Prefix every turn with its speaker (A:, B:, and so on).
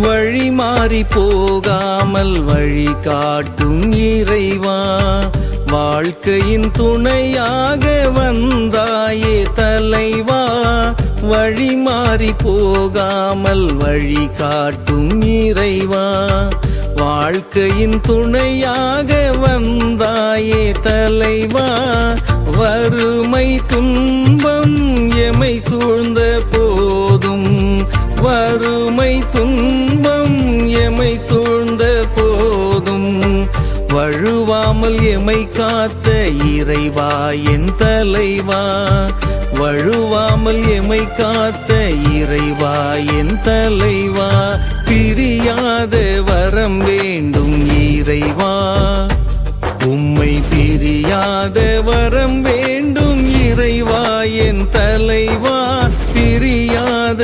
A: வழி மாறி போகாமல் வழி காட்டும் இறைவா, வாழ்க்கையின் துணையாக வந்தாயே தலைவா. வழி மாறி போகாமல் வழி காட்டும் இறைவா, வாழ்க்கையின் துணையாக வந்தாயே தலைவா. வறுமை துன்பம் எமை சூழ்ந்த போதும், வறுமை துன்பம் எமை சூழ்ந்த போதும், வழுவாமல் எமை காத்த இறைவா என் தலைவா. வழுவாமல் எமை காத்த இறைவா என் தலைவா. பிரியாத வரம் வேண்டும் இறைவா, உம்மை பிரியாத வரம் வேண்டும் இறைவா என் தலைவா. பிரியாத